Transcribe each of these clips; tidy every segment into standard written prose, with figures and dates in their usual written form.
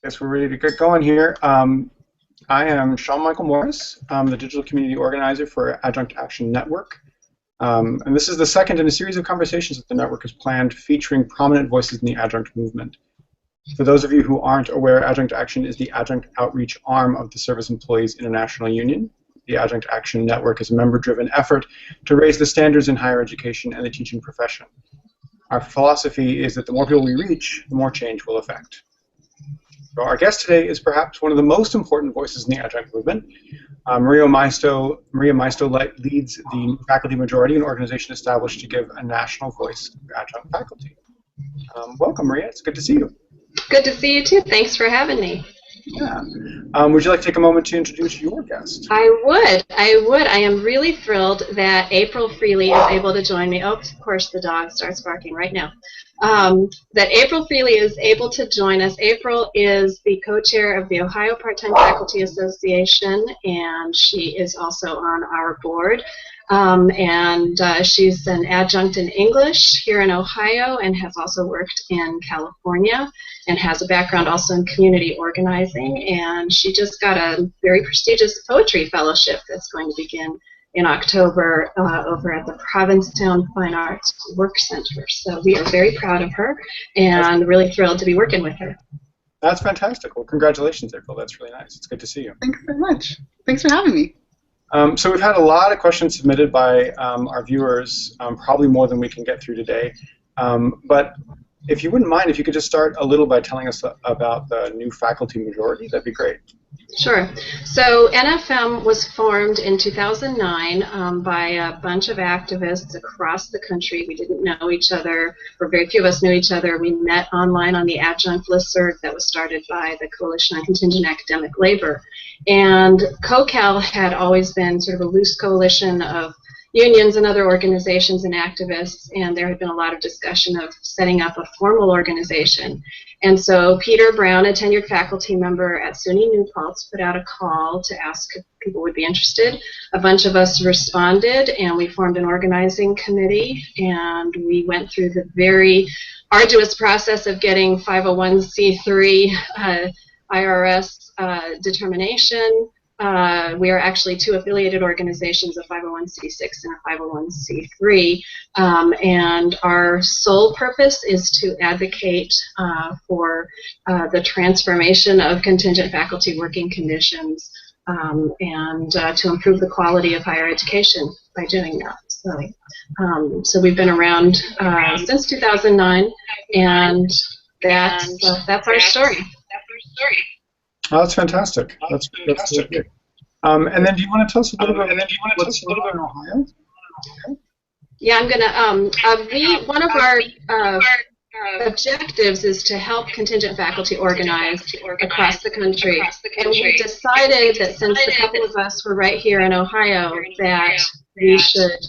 Guess we're ready to get going here. I am Sean Michael Morris. I'm the digital community organizer for Adjunct Action Network. And this is the second in a series of conversations that the network has planned featuring prominent voices in the adjunct movement. For those of you who aren't aware, Adjunct Action is the adjunct outreach arm of the Service Employees International Union. The Adjunct Action Network is a member-driven effort to raise the standards in higher education and the teaching profession. Our philosophy is that the more people we reach, the more change we'll affect. So our guest today is perhaps one of the most important voices in the adjunct movement. Maria Maisto leads the faculty majority, an organization established to give a national voice to adjunct faculty. Welcome, Maria. It's good to see you. Good to see you too. Thanks for having me. Yeah. Would you like to take a moment to introduce your guest? I would. I am really thrilled that April Freely is able to join me. Oh, of course, the dog starts barking right now. That April Freely is able to join us. April is the co-chair of the Ohio Part-Time Faculty Association, and she is also on our board. She's an adjunct in English here in Ohio and has also worked in California and has a background also in community organizing. And she just got a very prestigious poetry fellowship that's going to begin in October over at the Provincetown Fine Arts Work Center. So we are very proud of her and really thrilled to be working with her. That's fantastic. Well, congratulations, April. That's really nice. It's good to see you. Thanks so much. Thanks for having me. So we've had a lot of questions submitted by our viewers, probably more than we can get through today. But if you wouldn't mind, if you could just start a little by telling us about the new faculty majority, that'd be great. Sure. So NFM was formed in 2009 by a bunch of activists across the country. We didn't know each other, or very few of us knew each other. We met online on the adjunct listserv that was started by the Coalition on Contingent Academic Labor. And COCAL had always been sort of a loose coalition of unions and other organizations and activists, and there had been a lot of discussion of setting up a formal organization. And so Peter Brown, a tenured faculty member at SUNY New Paltz, put out a call to ask if people would be interested. A bunch of us responded, and we formed an organizing committee, and we went through the very arduous process of getting 501c3 IRS determination. We are actually two affiliated organizations, a 501c6 and a 501c3, and our sole purpose is to advocate for the transformation of contingent faculty working conditions and to improve the quality of higher education by doing that. So we've been around since 2009, and that's our story. Oh, that's fantastic. That's good. And then, do you want to tell us a little bit about what's going on in Ohio? Yeah, I'm gonna. One of our objectives is to help contingent faculty organize across the country, and we decided that since a couple of us were right here in Ohio, that we should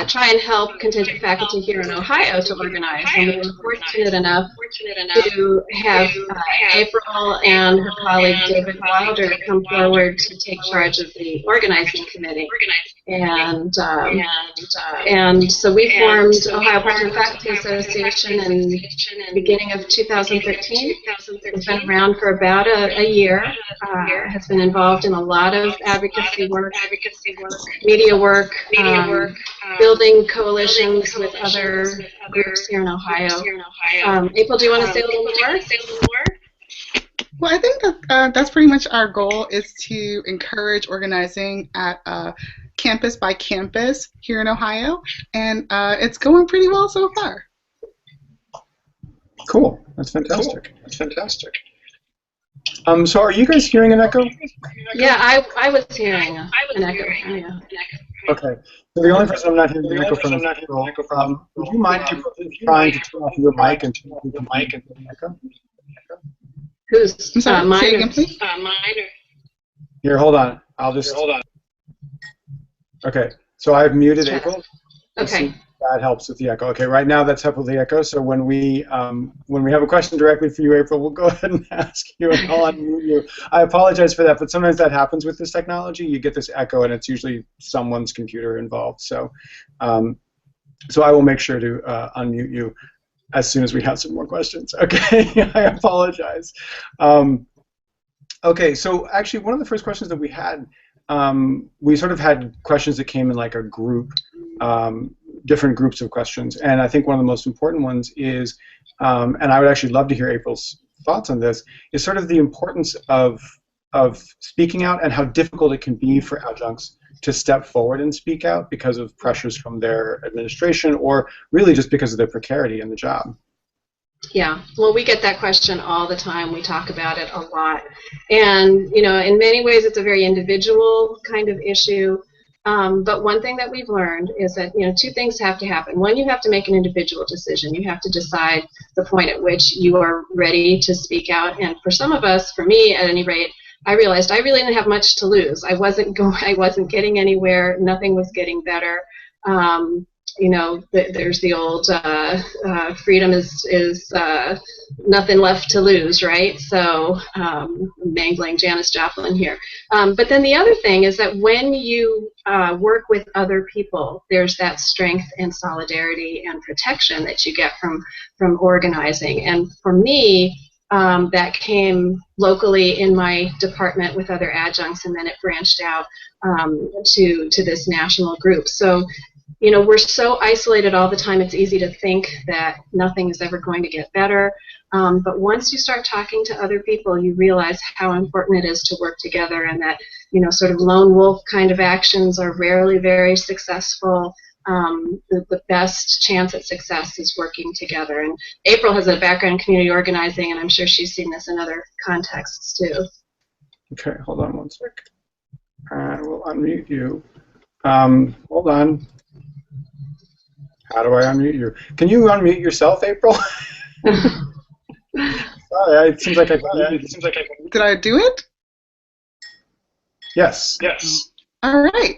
try and help contingent faculty here in Ohio to organize. And we were fortunate enough to have April and her colleague David Wilder come forward to take charge of the organizing committee. And so we formed Ohio Part-Time Faculty Association in the beginning of 2013. It's been around for about a year. Has been involved in a lot of advocacy work, media work, building coalitions with other groups here in Ohio. April, do you want to say a little more? Well, I think that that's pretty much our goal, is to encourage organizing at campus by campus here in Ohio, and it's going pretty well so far. Cool. That's fantastic. So are you guys hearing an echo? Yeah, I was hearing an echo. Yeah. Okay. So the only person I'm not hearing an echo from is April. Would you mind trying to turn off your mic and turn off the mic and the echo? Who's mine? Say again, please. Here, hold on. Okay. So I've muted April. Okay. That helps with the echo. Okay, right now that's helpful with the echo. So when we have a question directly for you, April, we'll go ahead and ask you, and I'll unmute you. I apologize for that, but sometimes that happens with this technology. You get this echo, and it's usually someone's computer involved. So, so I will make sure to unmute you. as soon as we have some more questions. Okay, I apologize. Okay, so actually one of the first questions that we had, we sort of had questions that came in like a group, different groups of questions, and I think one of the most important ones is, and I would actually love to hear April's thoughts on this, is sort of the importance of speaking out and how difficult it can be for adjuncts to step forward and speak out because of pressures from their administration or really just because of their precarity in the job. Yeah, well, we get that question all the time. We talk about it a lot. And, you know, in many ways it's a very individual kind of issue. But one thing that we've learned is that, you know, two things have to happen. One, you have to make an individual decision. You have to decide the point at which you are ready to speak out. And for some of us, for me at any rate, I realized I really didn't have much to lose. I wasn't getting anywhere. Nothing was getting better. You know, there's the old freedom is nothing left to lose, right? So mangling Janis Joplin here. But then the other thing is that when you work with other people, there's that strength and solidarity and protection that you get from organizing. And for me, that came locally in my department with other adjuncts, and then it branched out to this national group. So, you know, we're so isolated all the time, it's easy to think that nothing is ever going to get better. But once you start talking to other people, you realize how important it is to work together, and that, you know, sort of lone wolf kind of actions are rarely very successful. The best chance at success is working together. And April has a background in community organizing, and I'm sure she's seen this in other contexts too. Okay, hold on one sec. And we'll unmute you. Hold on. How do I unmute you? Can you unmute yourself, April? Sorry, it seems like I Did I do it? Yes. Yes. All right.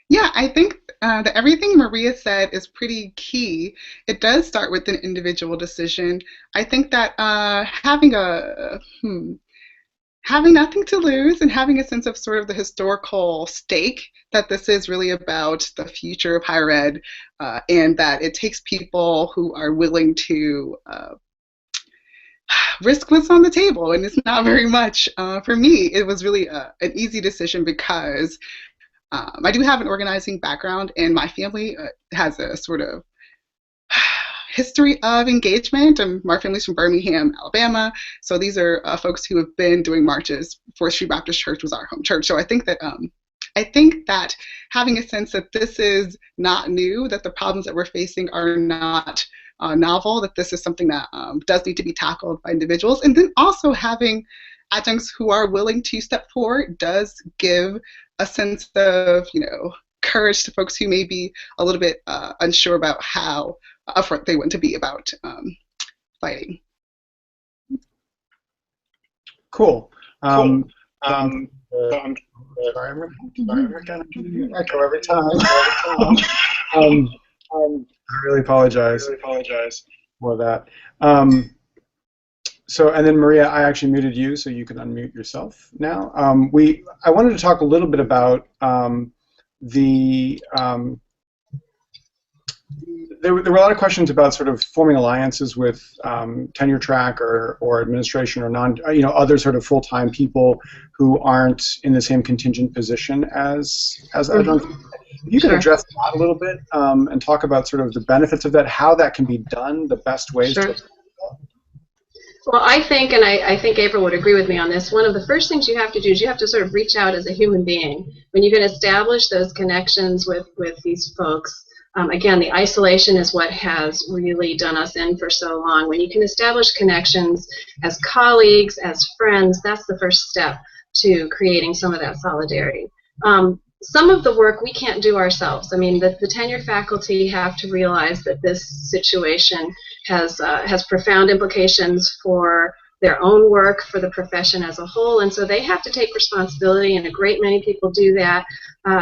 Yeah, I think that everything Maria said is pretty key. It does start with an individual decision. I think that having nothing to lose and having a sense of sort of the historical stake that this is really about the future of higher ed, and that it takes people who are willing to risk what's on the table, and it's not very much. For me, it was really an easy decision because I do have an organizing background, and my family has a sort of history of engagement. My family's from Birmingham, Alabama, so these are folks who have been doing marches. Fourth Street Baptist Church was our home church, so I think that having a sense that this is not new, that the problems that we're facing are not novel, that this is something that does need to be tackled by individuals, and then also having adjuncts who are willing to step forward does give a sense of, you know, courage to folks who may be a little bit unsure about how upfront they want to be about fighting. Cool. Sorry, I'm gonna echo every time. I really apologize. For that. So, and then Maria, I actually muted you, so you can unmute yourself now. I wanted to talk a little bit about there were a lot of questions about sort of forming alliances with tenure track or administration or other sort of full-time people who aren't in the same contingent position as adjuncts. If you can address that a little bit and talk about sort of the benefits of that, how that can be done, the best ways to. Well, I think, and I think April would agree with me on this, one of the first things you have to do is you have to sort of reach out as a human being. When you can establish those connections with these folks, again, the isolation is what has really done us in for so long. When you can establish connections as colleagues, as friends, that's the first step to creating some of that solidarity. Some of the work we can't do ourselves. I mean, the tenured faculty have to realize that this situation has profound implications for their own work, for the profession as a whole, and so they have to take responsibility, and a great many people do that.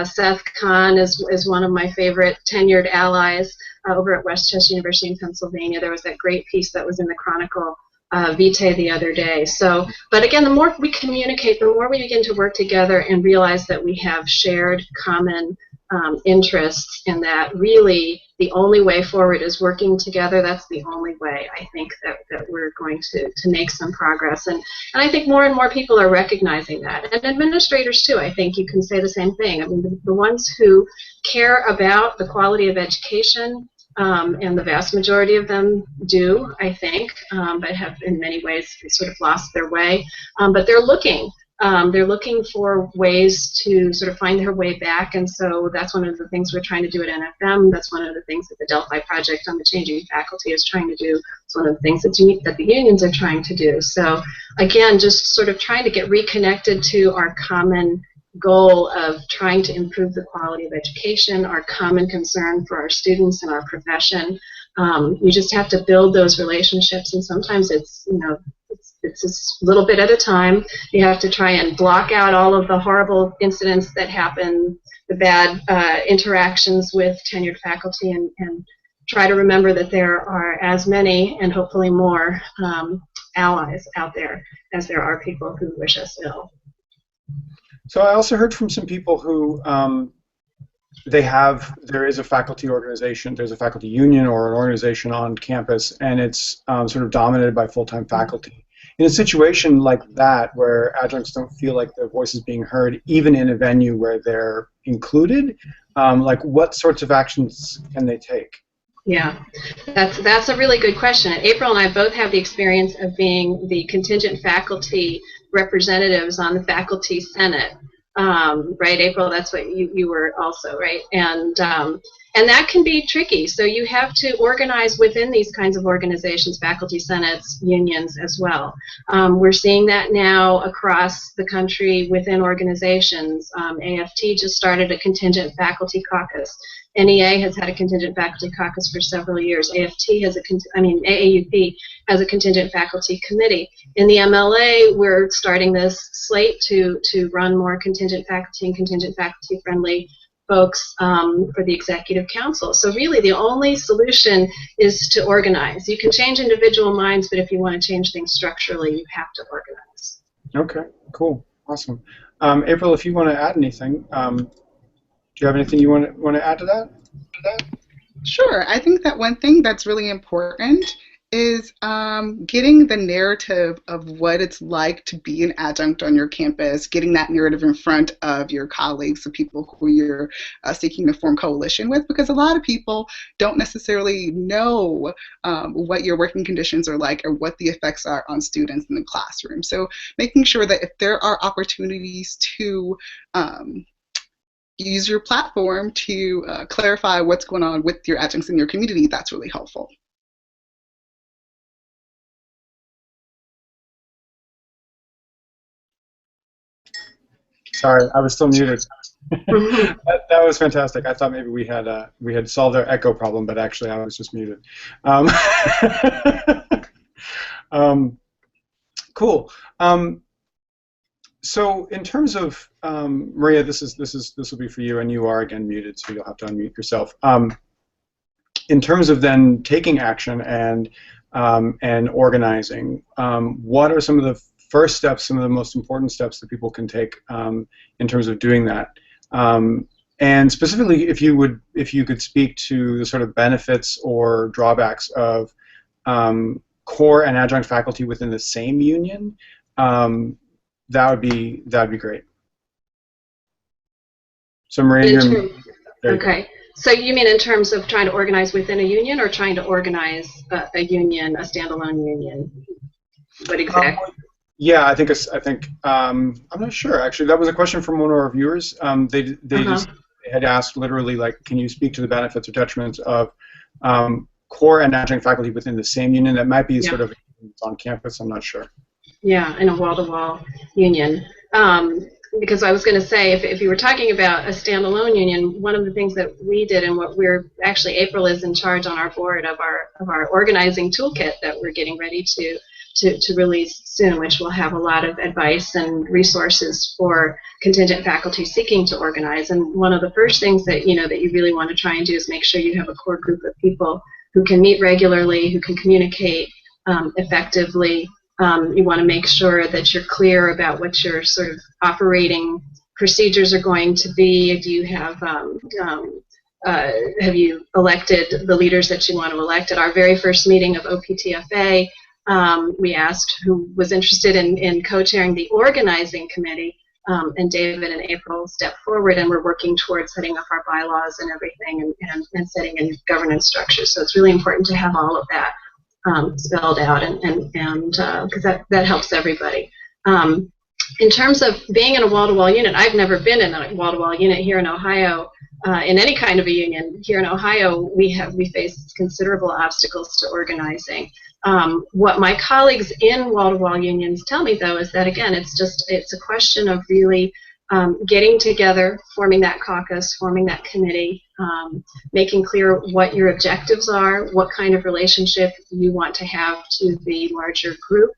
Seth Kahn is one of my favorite tenured allies over at West Chester University in Pennsylvania. There was that great piece that was in the Chronicle Vitae the other day. So, but again, the more we communicate, the more we begin to work together and realize that we have shared common interests, and that really the only way forward is working together. That's the only way, I think, that we're going to make some progress. And I think more and more people are recognizing that. And administrators, too, I think you can say the same thing. I mean, the ones who care about the quality of education, and the vast majority of them do, I think, but have in many ways sort of lost their way. But they're looking. They're looking for ways to sort of find their way back, and so that's one of the things we're trying to do at NFM. That's one of the things that the Delphi Project on the Changing Faculty is trying to do. It's one of the things that the unions are trying to do. So again, just sort of trying to get reconnected to our common goal of trying to improve the quality of education, our common concern for our students and our profession. You just have to build those relationships, and sometimes it's, it's a little bit at a time. You have to try and block out all of the horrible incidents that happen, the bad interactions with tenured faculty, and try to remember that there are as many, and hopefully more, allies out there as there are people who wish us ill. So I also heard from some people who there is a faculty organization, there's a faculty union or an organization on campus, and it's sort of dominated by full-time faculty. In a situation like that, where adjuncts don't feel like their voice is being heard, even in a venue where they're included, like what sorts of actions can they take? Yeah, that's a really good question. And April and I both have the experience of being the contingent faculty representatives on the faculty senate, right, April? That's what you were also, right? And that can be tricky. So you have to organize within these kinds of organizations, faculty senates, unions as well. We're seeing that now across the country within organizations. AFT just started a contingent faculty caucus. NEA has had a contingent faculty caucus for several years. AFT has AAUP has a contingent faculty committee. In the MLA, we're starting this slate to run more contingent faculty and contingent faculty friendly folks for the executive council. So really the only solution is to organize. You can change individual minds, but if you want to change things structurally, you have to organize. Okay, cool, awesome. April, if you want to add anything, do you have anything you want to add to that? Sure. I think that one thing that's really important is getting the narrative of what it's like to be an adjunct on your campus, getting that narrative in front of your colleagues, the people who you're seeking to form coalition with, because a lot of people don't necessarily know what your working conditions are like or what the effects are on students in the classroom. So making sure that if there are opportunities to use your platform to clarify what's going on with your adjuncts in your community, that's really helpful. Sorry, I was still muted. that was fantastic. I thought maybe we had solved our echo problem, but actually I was just muted. Cool. So in terms of Maria, this will be for you, and you are again muted, so you'll have to unmute yourself. In terms of then taking action and organizing, what are some of the first steps, some of the most important steps that people can take in terms of doing that? And specifically, if you could speak to the sort of benefits or drawbacks of core and adjunct faculty within the same union, that would be great. So Maria, okay. So you mean in terms of trying to organize within a union, or trying to organize a union, a standalone union? What exactly? Yeah, I think I'm not sure actually. That was a question from one of our viewers. They just had asked literally, like, can you speak to the benefits or detriments of core and adjunct faculty within the same union? That might be sort of on campus. I'm not sure. Yeah, in a wall-to-wall union. Because I was going to say, if you were talking about a standalone union, one of the things that we did, and what we're actually, April is in charge on our board of our organizing toolkit that we're getting ready to release soon, which will have a lot of advice and resources for contingent faculty seeking to organize. And one of the first things that that you really want to try and do is make sure you have a core group of people who can meet regularly, who can communicate effectively. You want to make sure that you're clear about what your sort of operating procedures are going to be. Do you have have you elected the leaders that you want to elect? At our very first meeting of OPTFA, we asked who was interested in co-chairing the organizing committee, and David and April stepped forward, and we're working towards setting up our bylaws and everything, and setting in governance structure. So it's really important to have all of that spelled out, and because that helps everybody. In terms of being in a wall-to-wall unit, I've never been in a wall-to-wall unit here in Ohio. In any kind of a union here in Ohio, we face considerable obstacles to organizing. What my colleagues in wall-to-wall unions tell me, though, is that again, it's a question of really getting together, forming that caucus, forming that committee, making clear what your objectives are, what kind of relationship you want to have to the larger group,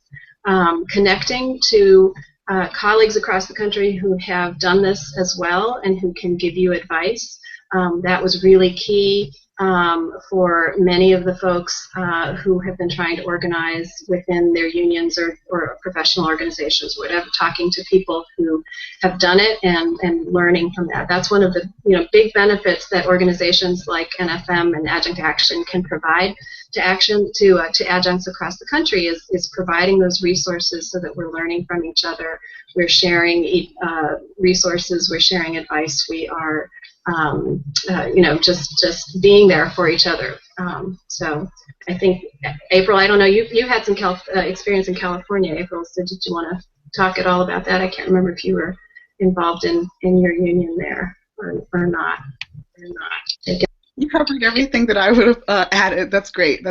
connecting to colleagues across the country who have done this as well and who can give you advice. That was really key for many of the folks who have been trying to organize within their unions or professional organizations, whatever, talking to people who have done it and learning from that. That's one of the big benefits that organizations like NFM and Adjunct Action can provide to adjuncts across the country is providing those resources so that we're learning from each other. We're sharing resources, we're sharing advice, we are just being there for each other. So I think, April, I don't know, you had some experience in California, April, so did you want to talk at all about that? I can't remember if you were involved in your union there or not. You covered everything that I would have added. That's great.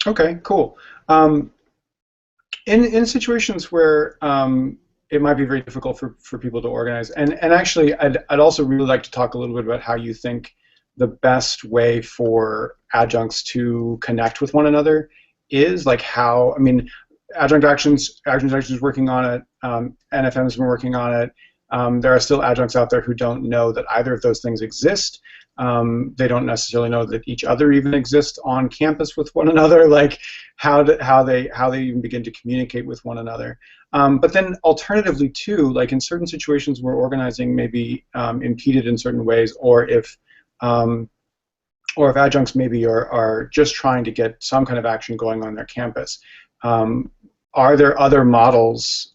Okay, cool. In situations where it might be very difficult for people to organize, and actually I'd also really like to talk a little bit about how you think the best way for adjuncts to connect with one another is, like how, I mean, Adjunct Action is working on it, NFM has been working on it. There are still adjuncts out there who don't know that either of those things exist. They don't necessarily know that each other even exists on campus with one another, like how they even begin to communicate with one another. But then alternatively too, like in certain situations where organizing may be impeded in certain ways, or if adjuncts maybe are just trying to get some kind of action going on their campus, are there other models?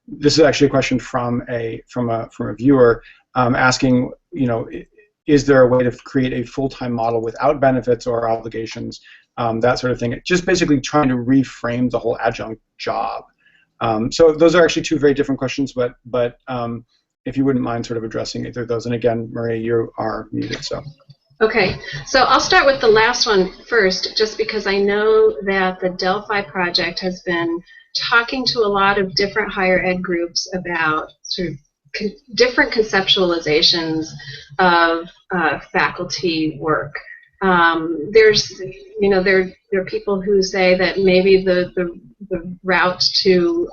This is actually a question from a viewer asking, is there a way to create a full-time model without benefits or obligations, that sort of thing? Just basically trying to reframe the whole adjunct job. So those are actually two very different questions, but if you wouldn't mind sort of addressing either of those. And again, Maria, you are muted, so. Okay, so I'll start with the last one first, just because I know that the Delphi project has been talking to a lot of different higher ed groups about sort of different conceptualizations of faculty work. There are people who say that maybe the route to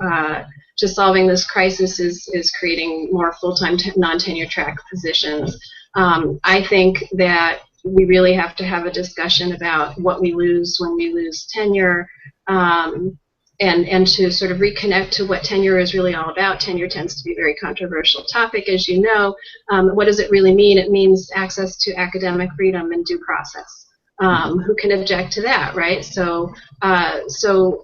solving this crisis is creating more full-time non-tenure track positions. I think that we really have to have a discussion about what we lose when we lose tenure, and to sort of reconnect to what tenure is really all about. Tenure tends to be a very controversial topic, as you know. What does it really mean? It means access to academic freedom and due process. Who can object to that, right? So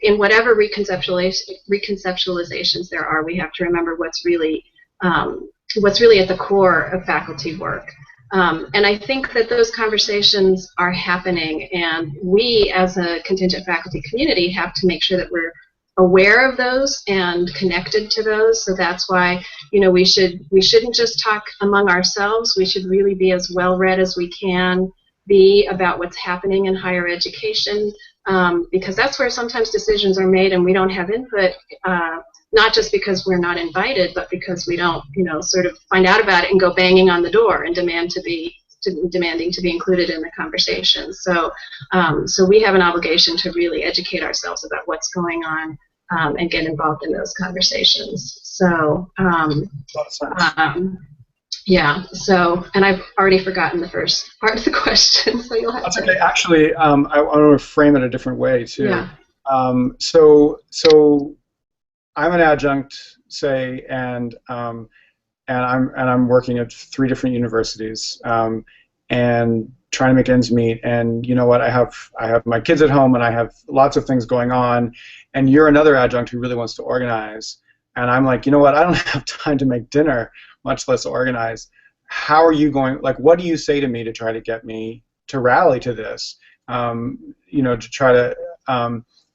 in whatever reconceptualizations there are, we have to remember what's really at the core of faculty work. And I think that those conversations are happening, and we as a contingent faculty community have to make sure that we're aware of those and connected to those. So that's why we shouldn't just talk among ourselves. We should really be as well read as we can be about what's happening in higher education, because that's where sometimes decisions are made and we don't have input, not just because we're not invited, but because we don't, sort of find out about it and go banging on the door and demanding to be included in the conversation. So we have an obligation to really educate ourselves about what's going on and get involved in those conversations. So yeah. So, and I've already forgotten the first part of the question, so you'll have That's to. okay. Actually, I want to frame it a different way too. Yeah. So I'm an adjunct, say, and I'm working at 3 different universities, and trying to make ends meet. And you know what? I have my kids at home, and I have lots of things going on. And you're another adjunct who really wants to organize. And I'm like, you know what? I don't have time to make dinner, much less organize. How are you going? Like, what do you say to me to try to get me to rally to this? You know, to try to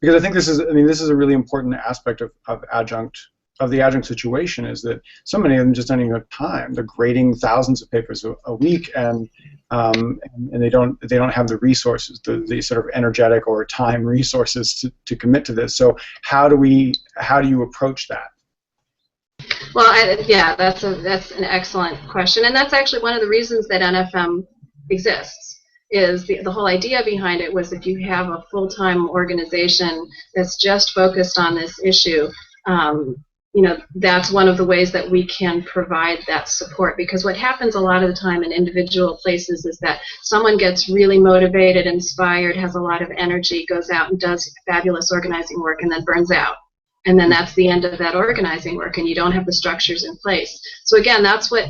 because I think this is a really important aspect of the adjunct situation, is that so many of them just don't even have time. They're grading thousands of papers a week, and they don't have the resources, the sort of energetic or time resources to commit to this. So how do you approach that? Well, yeah, that's an excellent question, and that's actually one of the reasons that NFM exists. Is the whole idea behind it was if you have a full-time organization that's just focused on this issue, you know, that's one of the ways that we can provide that support. Because what happens a lot of the time in individual places is that someone gets really motivated, inspired, has a lot of energy, goes out and does fabulous organizing work, and then burns out. And then that's the end of that organizing work, and you don't have the structures in place. So again, that's what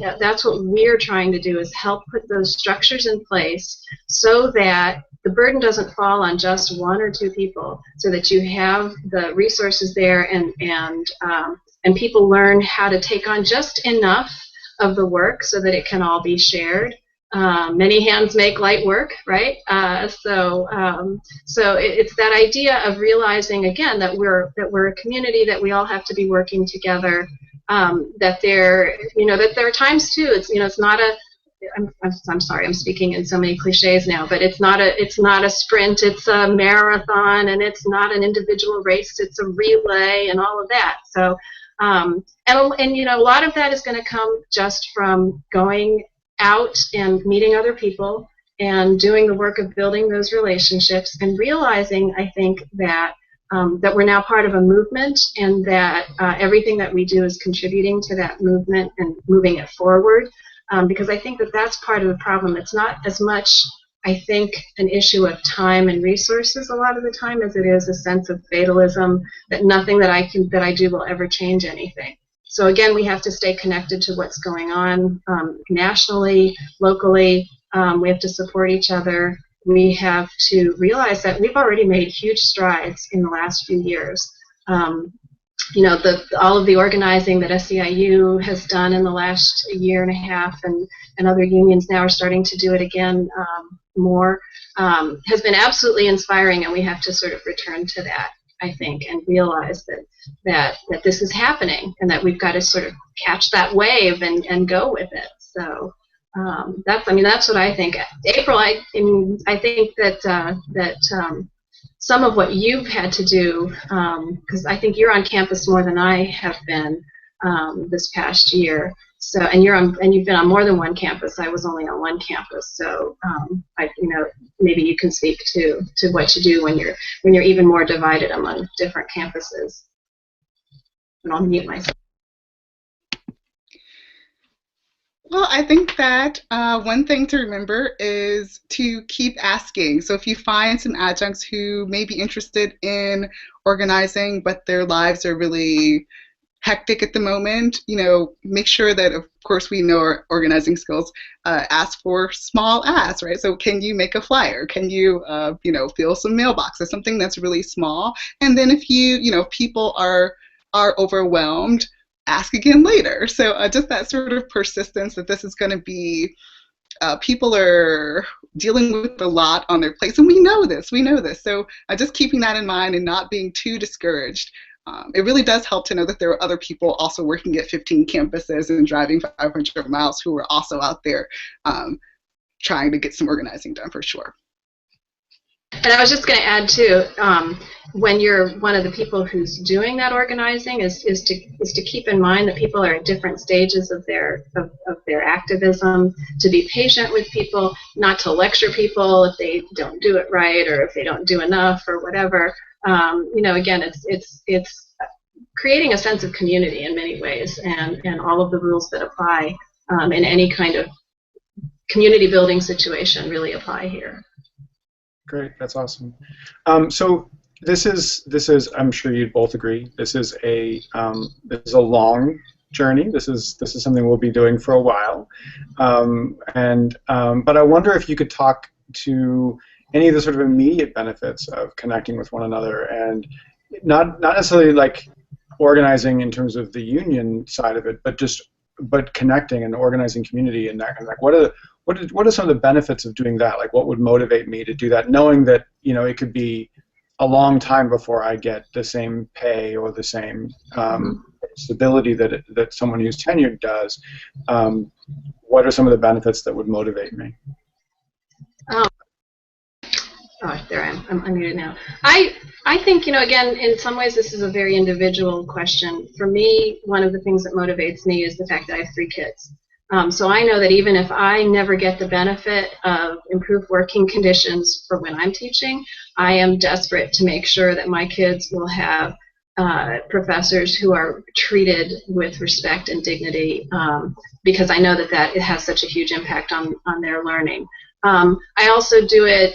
we're trying to do, is help put those structures in place so that the burden doesn't fall on just 1 or 2 people, so that you have the resources there, and people learn how to take on just enough of the work so that it can all be shared. Many hands make light work, right? So it's that idea of realizing again that we're a community, that we all have to be working together. That there are times too. It's not a. I'm sorry, I'm speaking in so many cliches now, but it's not a sprint. It's a marathon, and it's not an individual race. It's a relay, and all of that. So and you know, a lot of that is going to come just from going out and meeting other people and doing the work of building those relationships, and realizing, I think, that that we're now part of a movement, and that everything that we do is contributing to that movement and moving it forward. Because I think that that's part of the problem. It's not as much, I think, an issue of time and resources a lot of the time as it is a sense of fatalism, that nothing that I do will ever change anything. So again, we have to stay connected to what's going on nationally, locally. We have to support each other. We have to realize that we've already made huge strides in the last few years. You know, all of the organizing that SEIU has done in the last year and a half, and other unions now are starting to do it again more, has been absolutely inspiring, and we have to sort of return to that, I think, and realize that this is happening, and that we've got to sort of catch that wave and go with it. So that's what I think. April, I think that some of what you've had to do, because I think you're on campus more than I have been this past year. So, and you've been on more than one campus. I was only on one campus. So, maybe you can speak to what you do when you're even more divided among different campuses. And I'll mute myself. Well, I think that one thing to remember is to keep asking. So if you find some adjuncts who may be interested in organizing, but their lives are really hectic at the moment, make sure that, of course, we know our organizing skills. Ask for small asks, right? So can you make a flyer? Can you, fill some mailboxes? Something that's really small. And then if people are overwhelmed, ask again later. So just that sort of persistence that this is going to be, people are dealing with a lot on their plates, and we know this. So just keeping that in mind and not being too discouraged. It really does help to know that there are other people also working at 15 campuses and driving 500 miles who are also out there trying to get some organizing done, for sure. And I was just going to add too, when you're one of the people who's doing that organizing, is to keep in mind that people are at different stages of their activism. To be patient with people, not to lecture people if they don't do it right or if they don't do enough or whatever. Again, it's creating a sense of community in many ways, and all of the rules that apply in any kind of community building situation really apply here. Great, that's awesome. So this is I'm sure you'd both agree, this is a long journey. This is something we'll be doing for a while, but I wonder if you could talk to any of the sort of immediate benefits of connecting with one another, and not necessarily like organizing in terms of the union side of it, but connecting and organizing community and that kind of like what are some of the benefits of doing that? Like, what would motivate me to do that, knowing that it could be a long time before I get the same pay or the same stability that someone who's tenured does. What are some of the benefits that would motivate me? There I am. I'm unmuted now. I think, again, in some ways this is a very individual question. For me, one of the things that motivates me is the fact that I have 3 kids. So I know that even if I never get the benefit of improved working conditions for when I'm teaching, I am desperate to make sure that my kids will have professors who are treated with respect and dignity, because I know that it has such a huge impact on their learning. I also do it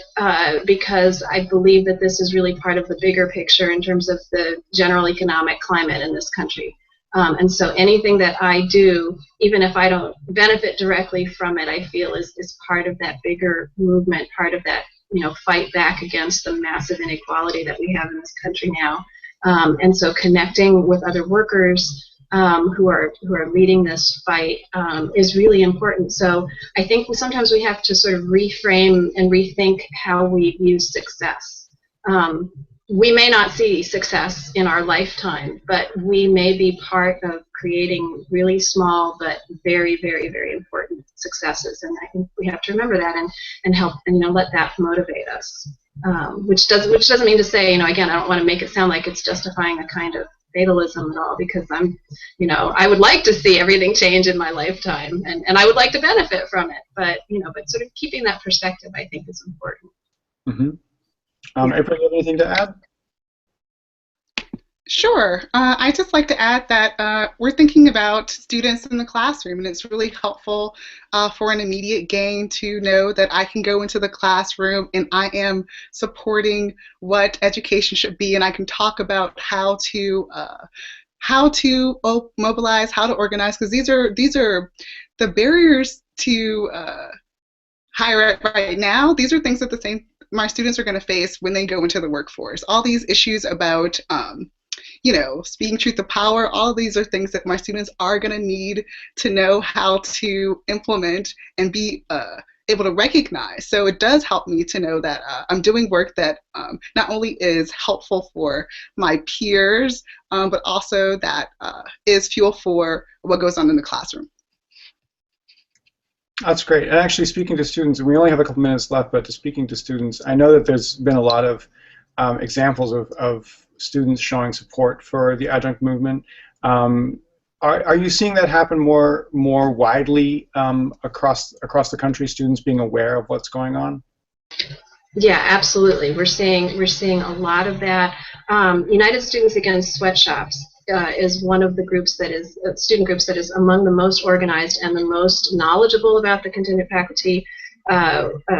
because I believe that this is really part of the bigger picture in terms of the general economic climate in this country. And so anything that I do, even if I don't benefit directly from it, I feel is part of that bigger movement, part of that fight back against the massive inequality that we have in this country now. And so connecting with other workers who are leading this fight is really important. So I think sometimes we have to sort of reframe and rethink how we view success. We may not see success in our lifetime, but we may be part of creating really small but very, very, very important successes. And I think we have to remember that and help and let that motivate us. Which doesn't mean to say, again, I don't want to make it sound like it's justifying a kind of fatalism at all, because I would like to see everything change in my lifetime, and I would like to benefit from it. But but sort of keeping that perspective, I think, is important. Mm-hmm. April, you have anything to add? Sure. I'd just like to add that we're thinking about students in the classroom, and it's really helpful for an immediate gain to know that I can go into the classroom and I am supporting what education should be, and I can talk about how to mobilize, how to organize, because these are the barriers to higher ed right now. These are things that my students are going to face when they go into the workforce. All these issues about speaking truth to power, all of these are things that my students are going to need to know how to implement and be able to recognize. So it does help me to know that I'm doing work that not only is helpful for my peers, but also that is fuel for what goes on in the classroom. That's great. And actually, speaking to students, we only have a couple minutes left, but speaking to students, I know that there's been a lot of examples of students showing support for the adjunct movement. Are you seeing that happen more widely across the country? Students being aware of what's going on? Yeah, absolutely. We're seeing a lot of that. United Students Against Sweatshops is one of the groups that is student groups that is among the most organized and the most knowledgeable about the contingent faculty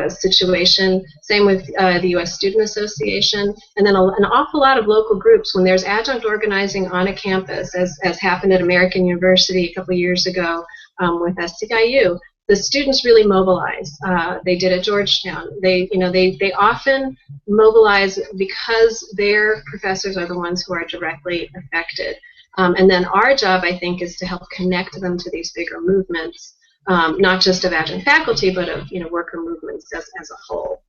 situation. Same with the U.S. Student Association, and then an awful lot of local groups. When there's adjunct organizing on a campus, as happened at American University a couple of years ago with SCIU, the students really mobilize. They did at Georgetown. They often mobilize because their professors are the ones who are directly affected. And then our job, I think, is to help connect them to these bigger movements. Not just of adjunct faculty, but of worker movements as a whole.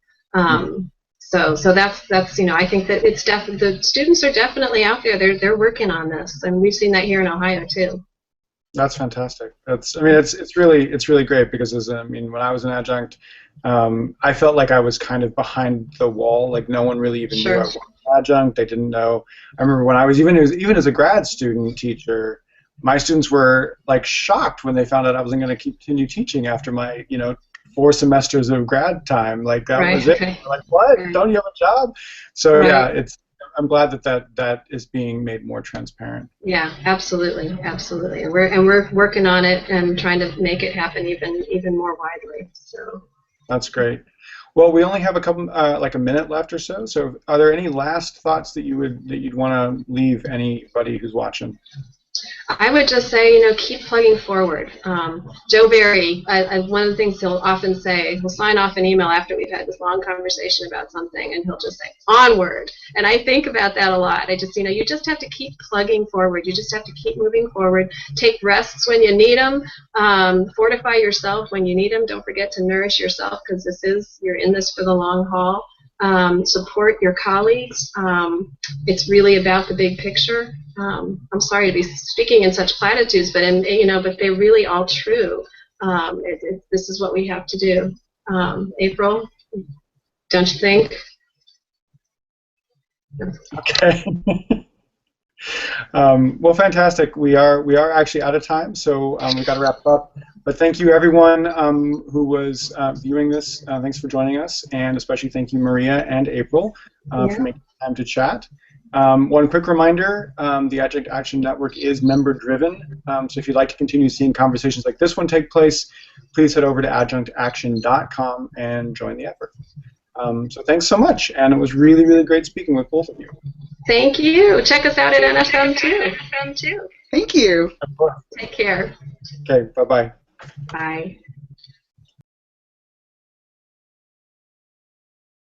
So that's I think that the students are definitely out there. They're working on this, and we've seen that here in Ohio too. That's fantastic. It's really great, because when I was an adjunct, I felt like I was kind of behind the wall. Like no one really even knew I was an adjunct. They didn't know. I remember when I was even as a grad student teacher, my students were like shocked when they found out I wasn't going to continue teaching after my 4 semesters of grad time. Like that was it. Like, what? Don't you have a job? So yeah, I'm glad that is being made more transparent. Yeah, absolutely. And we're working on it and trying to make it happen even more widely. So that's great. Well, we only have a couple like a minute left or so. So are there any last thoughts that you'd want to leave anybody who's watching? I would just say, keep plugging forward. Joe Barry, one of the things he'll often say, he'll sign off an email after we've had this long conversation about something, and he'll just say, onward. And I think about that a lot. I just, you just have to keep plugging forward. You just have to keep moving forward. Take rests when you need them. Fortify yourself when you need them. Don't forget to nourish yourself, because you're in this for the long haul. Support your colleagues. It's really about the big picture. I'm sorry to be speaking in such platitudes, but but they're really all true. This is what we have to do. April, don't you think? Okay. Well, fantastic. We are actually out of time, so we've got to wrap up. But thank you, everyone who was viewing this. Thanks for joining us, and especially thank you, Maria and April, for making time to chat. One quick reminder, the Adjunct Action Network is member-driven, so if you'd like to continue seeing conversations like this one take place, please head over to adjunctaction.com and join the effort. So thanks so much, and it was really, really great speaking with both of you. Thank you. Check us out at NFM too. Thank you. Take care. Okay, bye-bye. Bye.